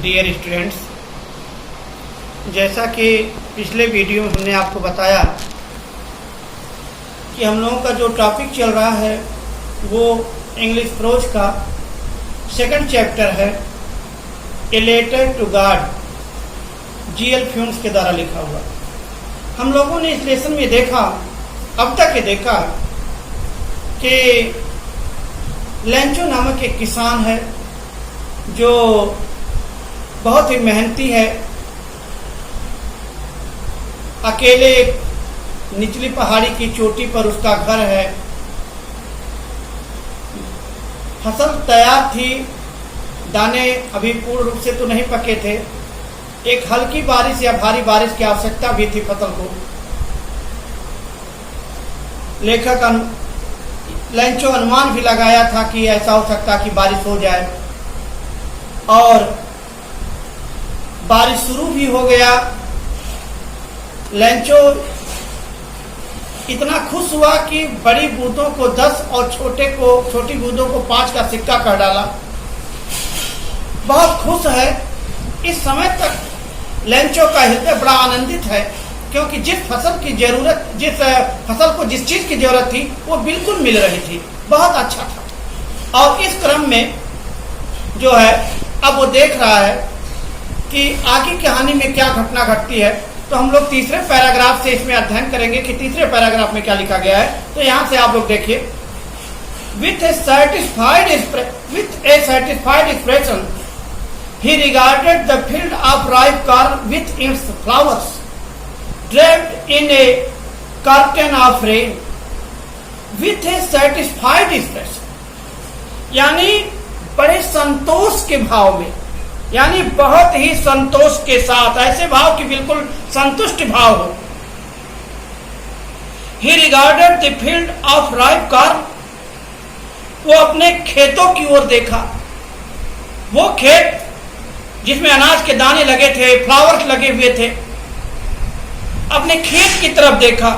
Dear students, जैसा कि पिछले वीडियो में हमने आपको बताया कि हम लोगों का जो टॉपिक चल रहा है वो इंग्लिश प्रोज का सेकंड चैप्टर है, a letter to God, G L Fuentes के द्वारा लिखा हुआ। हम लोगों ने इस लेसन में देखा, अब तक ये देखा कि लेंचो नामक एक किसान है जो बहुत ही मेहनती है। अकेले निचली पहाड़ी की चोटी पर उसका घर है। फसल तैयार थी, दाने अभी पूर्ण रूप से तो नहीं पके थे। एक हल्की बारिश या भारी बारिश की आवश्यकता भी थी फसल को। लेखक लेंचो अनुमान भी लगाया था कि ऐसा हो सकता कि बारिश हो जाए, और बारिश शुरू भी हो गया। लेंचो इतना खुश हुआ कि बड़ी बूंदों को 10 और छोटी बूंदों को 5 का सिक्का कर डाला। बहुत खुश है। इस समय तक लेंचो का हृदय बड़ा आनंदित है, क्योंकि जिस फसल को जिस चीज की जरूरत थी वो बिल्कुल मिल रही थी। बहुत अच्छा था। और इस क्रम में जो है अब वो देख रहा है कि आगे कहानी में क्या घटना घटती है। तो हम लोग तीसरे पैराग्राफ से इसमें अध्ययन करेंगे कि तीसरे पैराग्राफ में क्या लिखा गया है। तो यहां से आप लोग देखिए, with A satisfied expression he regarded the field of ripe corn with its flowers draped in a curtain of rain with a satisfied expression, यानी बड़े संतोष के भाव में, यानी बहुत ही संतोष के साथ, ऐसे भाव कि बिल्कुल संतुष्ट भाव हो। He regarded the field of ripe corn, वो अपने खेतों की ओर देखा। वो खेत जिसमें अनाज के दाने लगे थे, फ्लावर्स लगे हुए थे, अपने खेत की तरफ देखा।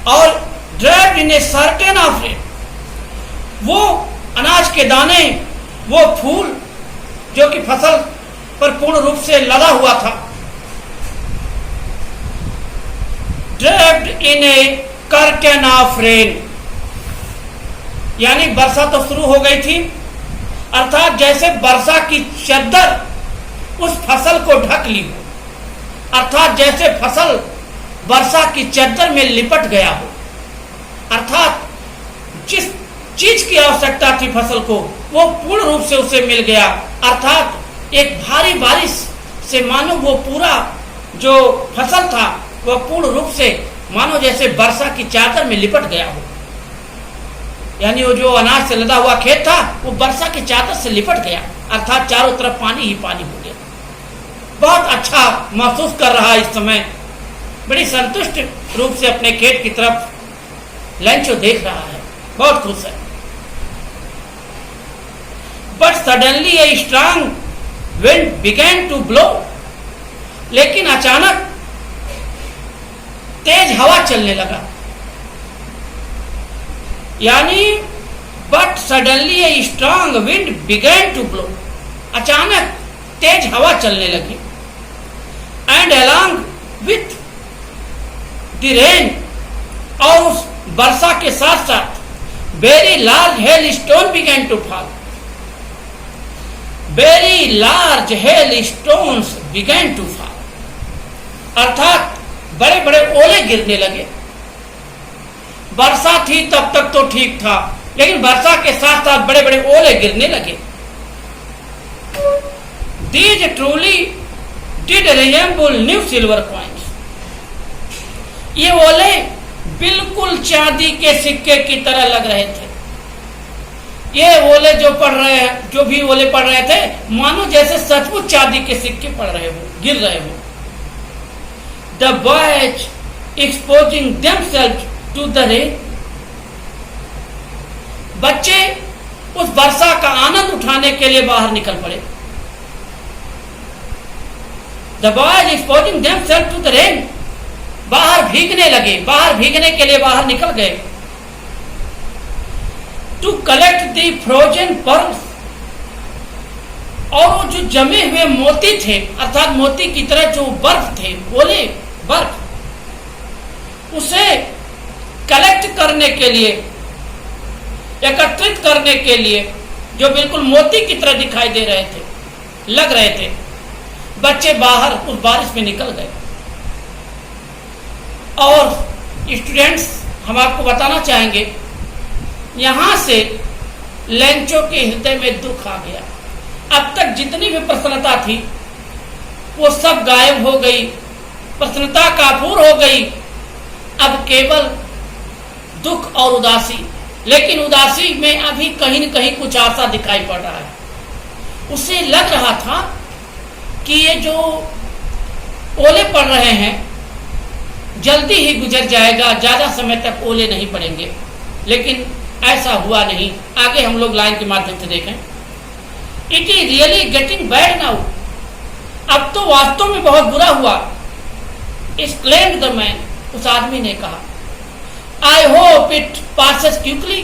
और draped in a certain of rain, वो अनाज के दाने, वो फूल जो कि फसल पर पूर्ण रूप से लदा हुआ था। Draped in A curtain of rain, यानी वर्षा तो शुरू हो गई थी, अर्थात जैसे वर्षा की चद्दर उस फसल को ढक ली हो, अर्थात जैसे फसल वर्षा की चद्दर में लिपट गया हो, अर्थात जिस चीज की आवश्यकता थी फसल को वो पूर्ण रूप से उसे मिल गया। अर्थात एक भारी बारिश से मानो वो पूरा जो फसल था वह पूर्ण रूप से मानो जैसे वर्षा की चादर में लिपट गया हो, यानी वो जो अनाज से लदा हुआ खेत था वो वर्षा की चादर से लिपट गया, अर्थात चारों तरफ पानी ही पानी हो गया। बहुत अच्छा महसूस कर रहा है इस समय, बड़ी संतुष्ट रूप से अपने खेत की तरफ लेंचो देख रहा है, बहुत खुश है। But suddenly a strong wind began to blow, लेकिन अचानक तेज हवा चलने लगा। यानी but suddenly a strong wind began to blow, अचानक तेज हवा चलने लगी। And along with the rain, और उस वर्षा के साथ साथ very large hail stone began to fall, very large hail stones began to fall, अर्थात बड़े बड़े ओले गिरने लगे। वर्षा थी तब तक तो ठीक था, लेकिन वर्षा के साथ साथ बड़े बड़े ओले गिरने लगे। These truly did resemble new silver coins, ये ओले बिल्कुल चांदी के सिक्के की तरह लग रहे थे। ये ओले जो भी ओले पड़ रहे थे मानो जैसे सचमुच चांदी के सिक्के पड़ रहे हो, गिर रहे हो। The boys exposing themselves to the rain, बच्चे उस वर्षा का आनंद उठाने के लिए बाहर निकल पड़े। The boys exposing themselves to the rain, बाहर भीगने लगे, बाहर भीगने के लिए बाहर निकल गए। To collect the frozen pearls, और वो जो जमे हुए मोती थे, अर्थात मोती की तरह जो बर्फ थे, ओले बर्फ, उसे कलेक्ट करने के लिए, एकत्रित करने के लिए, जो बिल्कुल मोती की तरह दिखाई दे रहे थे, लग रहे थे, बच्चे बाहर उस बारिश में निकल गए। और स्टूडेंट्स, हम आपको बताना चाहेंगे, यहां से लेंचो के हृदय में दुख आ गया। अब तक जितनी भी प्रसन्नता थी वो सब गायब हो गई, प्रसन्नता काफूर हो गई। अब केवल दुख और उदासी, लेकिन उदासी में अभी कहीं न कहीं कुछ आशा दिखाई पड़ रहा है। उसे लग रहा था कि ये जो ओले पड़ रहे हैं जल्दी ही गुजर जाएगा, ज्यादा समय तक ओले नहीं पड़ेंगे, लेकिन ऐसा हुआ नहीं। आगे हम लोग लाइन के माध्यम से देखें। It is really getting bad now, अब तो वास्तव में बहुत बुरा हुआ, एक्सक्लेम्ड द मैन, उस आदमी ने कहा। I hope it passes quickly,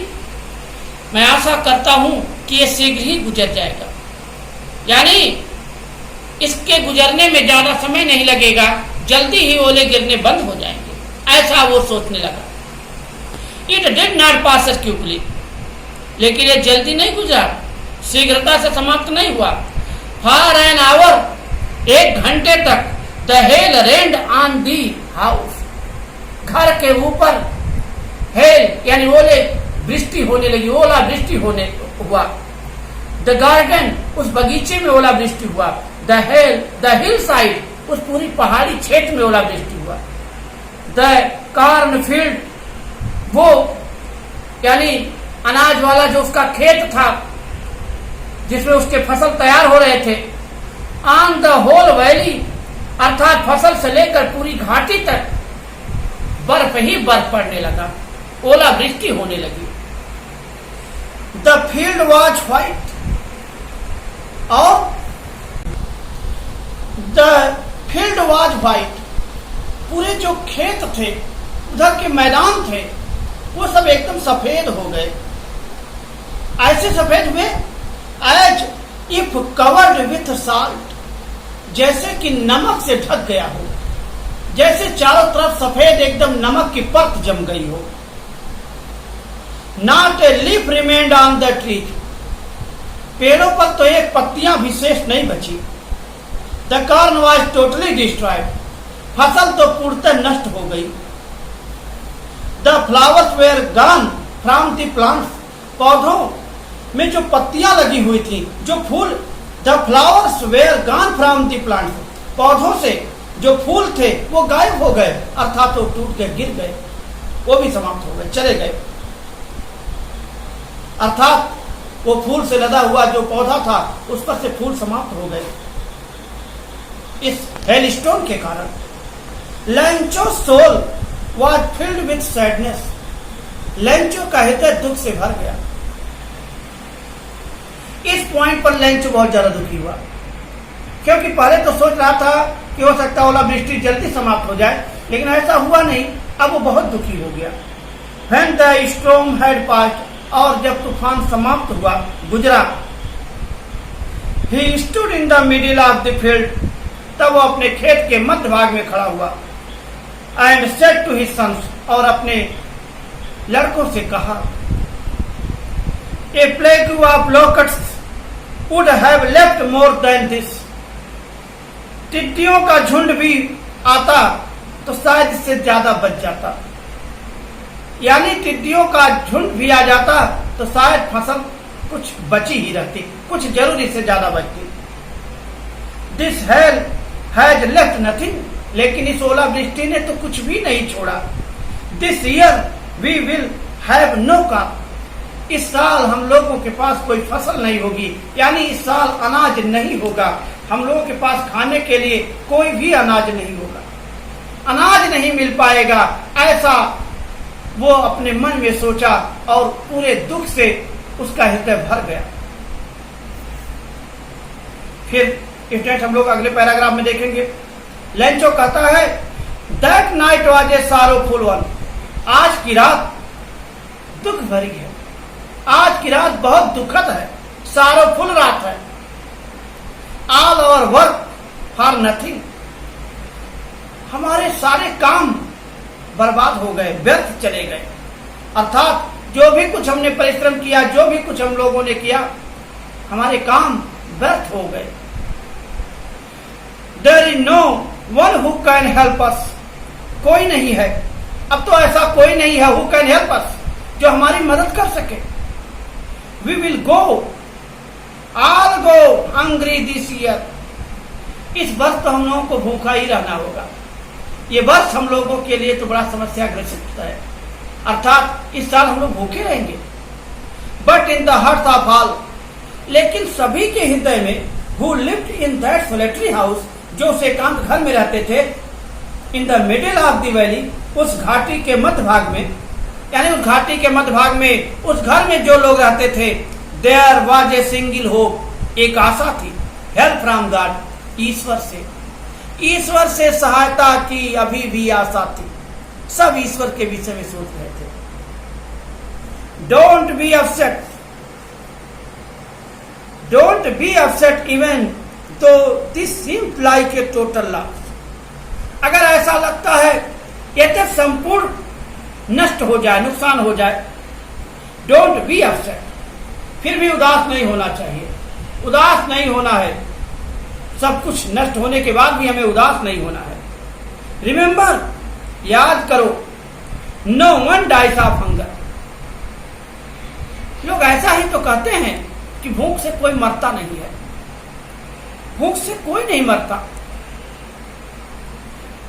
मैं आशा करता हूं कि यह शीघ्र ही गुजर जाएगा, यानी इसके गुजरने में ज्यादा समय नहीं लगेगा, जल्दी ही ओले गिरने बंद हो जाएंगे, ऐसा वो सोचने लगा। It did not pass quickly, लेकिन ये जल्दी नहीं गुजरा, शीघ्रता से समाप्त नहीं हुआ। फॉर एन आवर, 1 घंटे तक, the hell rained on the house, घर के ऊपर हेल यानी ओले वृष्टि होने लगी, ओला वृष्टि होने हुआ। द गार्डन, उस बगीचे में ओला वृष्टि हुआ। द हिल साइड, उस पूरी पहाड़ी क्षेत्र में ओला वृष्टि हुआ। द कॉर्न फील्ड, वो यानी अनाज वाला जो उसका खेत था जिसमें उसके फसल तैयार हो रहे थे। ऑन द होल वैली, अर्थात फसल से लेकर पूरी घाटी तक बर्फ ही बर्फ पड़ने लगा, ओला वृष्टि होने लगी। द फील्ड वॉज व्हाइट, और द फील्ड वॉज व्हाइट, पूरे जो खेत थे, उधर के मैदान थे, वो सब एकदम सफेद हो गए। ऐसे सफेद हुए as if covered with salt, जैसे कि नमक से ढक गया हो, जैसे चारों तरफ सफेद एकदम नमक की परत जम गई हो। Not a leaf remained on the tree, पेड़ों पर तो एक पत्तियां भी शेष नहीं बची। The corn was totally destroyed, फसल तो पूर्णतः नष्ट हो गई। The flowers were gone from the plants, पौधों में जो पत्तियां लगी हुई थी, जो फूल, the flowers were gone from the plants, पौधों से जो फूल थे वो गायब हो गए, अर्थात वो टूट के गिर गए, वो भी समाप्त हो गए, चले गए। अर्थात वो फूल से लदा हुआ जो पौधा था उस पर से फूल समाप्त हो गए इस हेलस्टोन के कारण। Lencho soul was filled with sadness, Lencho का हृदय दुख से भर गया। इस पॉइंट पर लेंचो बहुत ज्यादा दुखी हुआ, क्योंकि पहले तो सोच रहा था कि हो सकता ओला वृष्टि जल्दी समाप्त हो जाए, लेकिन ऐसा हुआ नहीं। अब वो बहुत दुखी हो गया। When the storm had passed, और जब तूफान समाप्त हुआ, गुजरा, he stood in the middle of the field, तब वो अपने खेत के मध्य भाग में खड़ा हुआ। and said to his sons, और अपने लड़कों से कहा, a plague of locusts would have left more than this, टिड्डियों का झुंड भी आता तो शायद इससे ज्यादा बच जाता, यानी टिड्डियों का झुंड भी आ जाता तो शायद फसल कुछ बची ही रहती, कुछ जरूर इससे ज्यादा बचती। This hail has left nothing, लेकिन इस ओलावृष्टि ने तो कुछ भी नहीं छोड़ा। This year we will have no crop, इस साल हम लोगों के पास कोई फसल नहीं होगी, यानी इस साल अनाज नहीं होगा, हम लोगों के पास खाने के लिए कोई भी अनाज नहीं होगा, अनाज नहीं मिल पाएगा, ऐसा वो अपने मन में सोचा और पूरे दुख से उसका हृदय भर गया। फिर स्टेट हम लोग अगले पैराग्राफ में देखेंगे। लेंचो कहता है, that night was a sorrowful one, आज की रात दुख भरी है, आज की रात बहुत दुखद है, सारोफुल रात है। All our work for nothing, हमारे सारे काम बर्बाद हो गए, व्यर्थ चले गए। अर्थात जो भी कुछ हमने परिश्रम किया, जो भी कुछ हम लोगों ने किया, हमारे काम व्यर्थ हो गए। There is no one who can help us, कोई नहीं है, अब तो ऐसा कोई नहीं है who can help us, जो हमारी मदद कर सके। We will go, all go hungry this year, इस वर्ष तो हम लोगों को भूखा ही रहना होगा। ये वर्ष हम लोगों के लिए तो बड़ा समस्या ग्रसित है, अर्थात इस साल हम लोग भूखे रहेंगे। But in the heart of all, लेकिन सभी के हृदय में, who lived in that solitary house, जो उस एकांत घर में रहते थे, in the middle of the valley, उस घाटी के मध्य भाग में, यानी उस घाटी के मध्य भाग में, उस घर में जो लोग रहते थे, there was a single hope, एक आशा थी, हेल्प फ्रॉम गॉड, ईश्वर से सहायता की अभी भी आशा थी। सब ईश्वर के विषय में सोच रहे थे। डोंट बी अपसेट इवन तो this seems like a total loss, अगर ऐसा लगता है यदि संपूर्ण नष्ट हो जाए, नुकसान हो जाए, डोंट बी अपसेट, फिर भी उदास नहीं होना चाहिए। उदास नहीं होना है, सब कुछ नष्ट होने के बाद भी हमें उदास नहीं होना है। रिमेंबर, याद करो, no one dies of hunger, लोग ऐसा ही तो कहते हैं कि भूख से कोई मरता नहीं है, भूख से कोई नहीं मरता,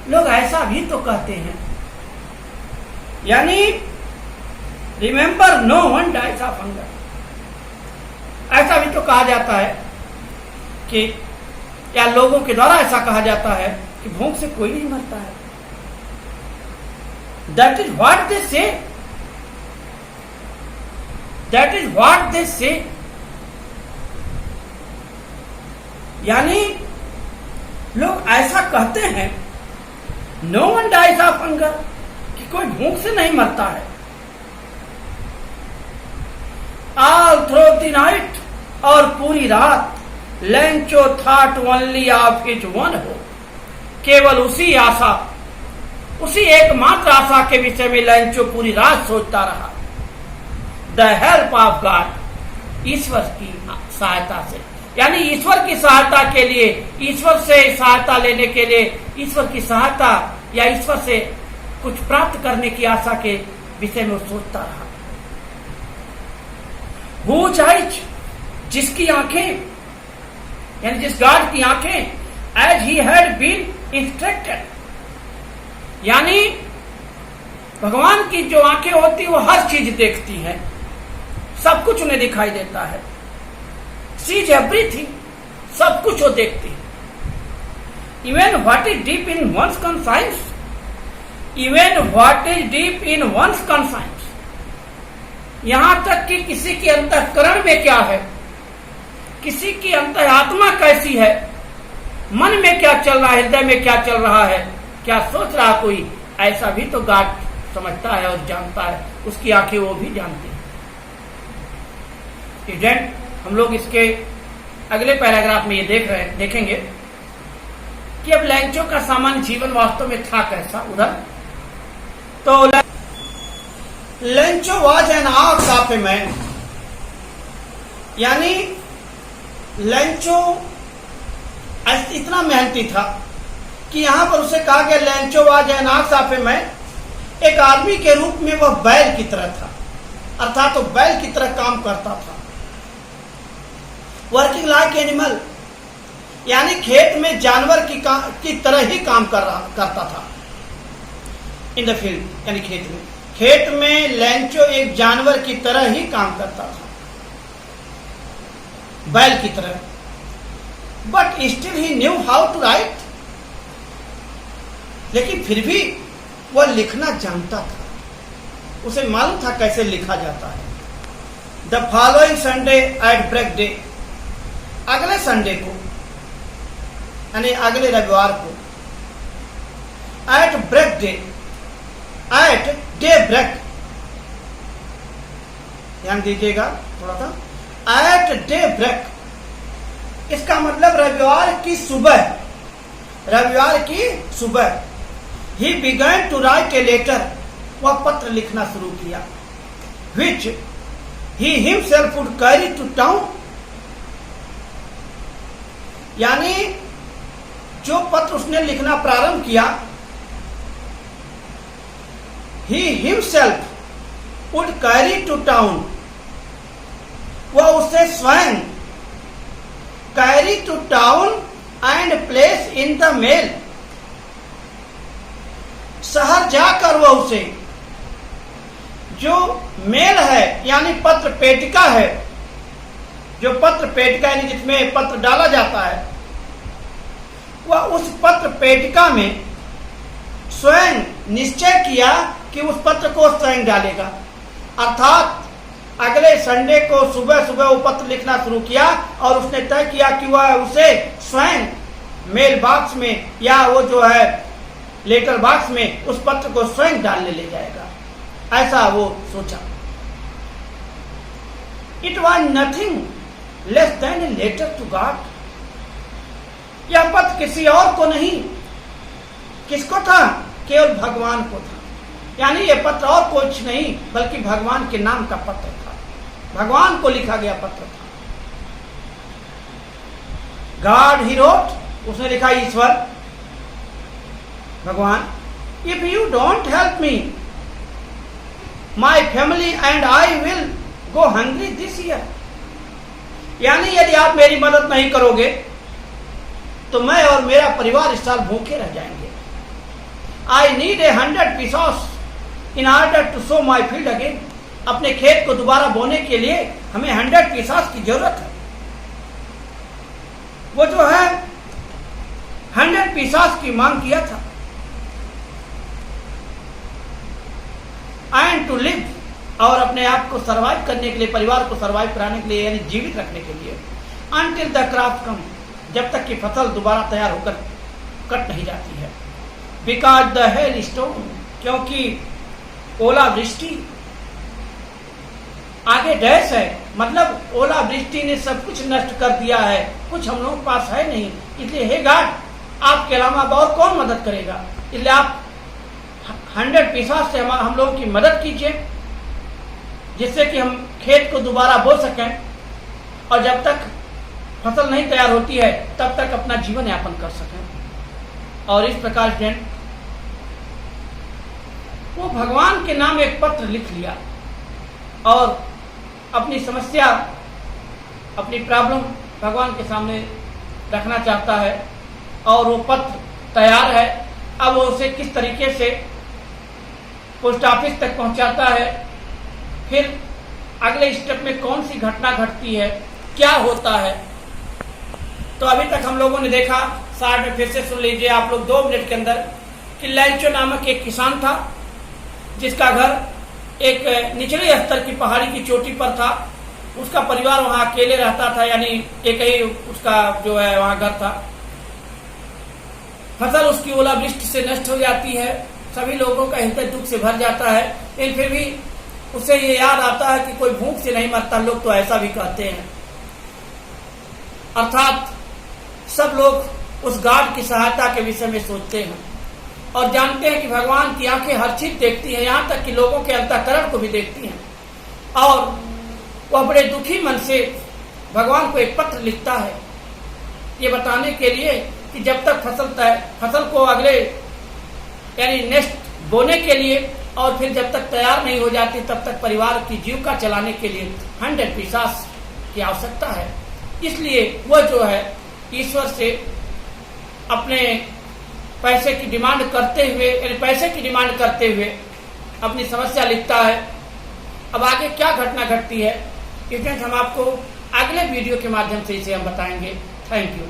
लोग ऐसा भी तो कहते हैं। यानी remember, no one dies of hunger, ऐसा भी तो कहा जाता है कि, या लोगों के द्वारा ऐसा कहा जाता है कि भूख से कोई नहीं मरता है। दैट इज व्हाट दे से, दैट इज व्हाट दे से, यानी लोग ऐसा कहते हैं, no one dies of hunger, कि कोई भूख से नहीं मरता है। ऑल थ्रू द नाइट, और पूरी रात, Lencho thought only of his one hope, केवल उसी आशा, उसी एकमात्र आशा के विषय में लेंचो पूरी रात सोचता रहा। द हेल्प ऑफ गॉड, ईश्वर की सहायता से, यानी ईश्वर की सहायता के लिए, ईश्वर से सहायता लेने के लिए, ईश्वर की सहायता या ईश्वर से कुछ प्राप्त करने की आशा के विषय में सोचता रहा। Whose eyes, जिसकी आंखें, यानी जिस गॉड की आंखें, as he had been instructed, यानी भगवान की जो आंखें होती वो हर चीज देखती है, सब कुछ उन्हें दिखाई देता है। सीज एवरीथिंग, सब कुछ वो देखती है। Even what is deep in one's conscience, even what is deep in one's conscience, यहां तक कि किसी के अंतःकरण में क्या है, किसी की अंतरात्मा कैसी है, मन में क्या चल रहा है, हृदय में क्या चल रहा है, क्या सोच रहा कोई, ऐसा भी तो गॉड समझता है और जानता है, उसकी आंखें वो भी जानती है। स्टूडेंट, हम लोग इसके अगले पैराग्राफ में ये देखेंगे कि अब लेंचो का सामान्य जीवन वास्तव में था कैसा। उधर तो Lencho was an ox of a man, यानी लेंचो इतना मेहनती था कि यहां पर उसे कहा गया Lencho was an ox of a man, एक आदमी के रूप में वह बैल की तरह था, अर्थात तो बैल की तरह काम करता था। वर्किंग लाइक एनिमल, यानी खेत में जानवर की तरह ही काम करता था। इन द फील्ड, यानी खेत में लेंचो एक जानवर की तरह ही काम करता था, बैल की तरह। But still he knew how to write, लेकिन फिर भी वह लिखना जानता था, उसे मालूम था कैसे लिखा जाता है। The following Sunday at break day, अगले संडे को, यानी अगले रविवार को, at break day, at day break, ध्यान दीजिएगा थोड़ा सा, एट डे ब्रेक, इसका मतलब रविवार की सुबह ही began to write a letter, वह पत्र लिखना शुरू किया, which he himself would carry to town, यानी जो पत्र उसने लिखना प्रारंभ किया, he himself would carry to town, वह उसे स्वयं carry to town and place in the mail, शहर जाकर वह उसे जो मेल है यानी पत्र पेटिका है, जो पत्र पेटिका यानी जिसमें पत्र डाला जाता है, वह उस पत्र पेटिका में स्वयं निश्चय किया कि उस पत्र को स्वयं डालेगा। अर्थात अगले संडे को सुबह सुबह वो पत्र लिखना शुरू किया और उसने तय किया कि वह उसे स्वयं मेल बॉक्स में या वो जो है लेटर बॉक्स में उस पत्र को स्वयं डालने ले जाएगा, ऐसा वो सोचा। It was nothing less than a letter to God, यह पत्र किसी और को नहीं, किसको था? केवल भगवान को था। यानी यह पत्र और कुछ नहीं बल्कि भगवान के नाम का पत्र था, भगवान को लिखा गया पत्र था। गॉड ही रोट, उसने लिखा ईश्वर, भगवान, if you don't help me my family and I will go hungry this year, यानी यदि आप मेरी मदद नहीं करोगे तो मैं और मेरा परिवार इस साल भूखे रह जाएंगे। I need 100 pesos in order to sow my field again, अपने खेत को दोबारा बोने के लिए हमें 100 पीसोस की जरूरत है। वो जो है 100 पीसोस की मांग किया था। एंड टू लिव, और अपने आप को सर्वाइव करने के लिए, परिवार को सर्वाइव कराने के लिए यानी जीवित रखने के लिए। अनटिल द क्रॉप कम, जब तक कि फसल दोबारा तैयार होकर कट नहीं जाती है। बिकॉज द हेल स्टोन, क्योंकि ओलावृष्टि, आगे डैश है, मतलब ओलावृष्टि ने सब कुछ नष्ट कर दिया है, कुछ हम लोगों के पास है नहीं, इसलिए हे गॉड, आपके अलावा और कौन मदद करेगा, इसलिए आप 100 पीसोस से हम लोगों की मदद कीजिए जिससे कि हम खेत को दोबारा बो सकें और जब तक फसल नहीं तैयार होती है तब तक अपना जीवन यापन कर सकें। और इस प्रकार से वो भगवान के नाम एक पत्र लिख लिया और अपनी समस्या, अपनी प्रॉब्लम भगवान के सामने रखना चाहता है और वो पत्र तैयार है। अब वो उसे किस तरीके से पोस्ट ऑफिस तक पहुंचाता है, फिर अगले स्टेप में कौन सी घटना घटती है, क्या होता है, तो अभी तक हम लोगों ने देखा। शार्ट में फिर से सुन लीजिए आप लोग 2 मिनट के अंदर कि लैंचो नामक एक किसान था जिसका घर एक निचले स्तर की पहाड़ी की चोटी पर था। उसका परिवार वहां अकेले रहता था, यानी एक ही उसका जो है वहां घर था। फसल उसकी ओलावृष्टि से नष्ट हो जाती है, सभी लोगों का हृदय दुख से भर जाता है, लेकिन फिर भी उसे ये याद आता है कि कोई भूख से नहीं मरता, लोग तो ऐसा भी कहते हैं। अर्थात सब लोग उस गॉड की सहायता के विषय में सोचते हैं और जानते हैं कि भगवान की आंखें हर चीज देखती हैं, यहाँ तक कि लोगों के अंतःकरण को भी देखती हैं। और वह बड़े दुखी मन से भगवान को एक पत्र लिखता है ये बताने के लिए कि जब तक फसल को अगले यानी नेक्स्ट बोने के लिए और फिर जब तक तैयार नहीं हो जाती तब तक परिवार की जीविका चलाने के लिए 100 पीसोस की आवश्यकता है। इसलिए वह जो है ईश्वर से अपने पैसे की डिमांड करते हुए, यानी पैसे की डिमांड करते हुए अपनी समस्या लिखता है। अब आगे क्या घटना घटती है, इसमें हम आपको अगले वीडियो के माध्यम से इसे हम बताएंगे। Thank you.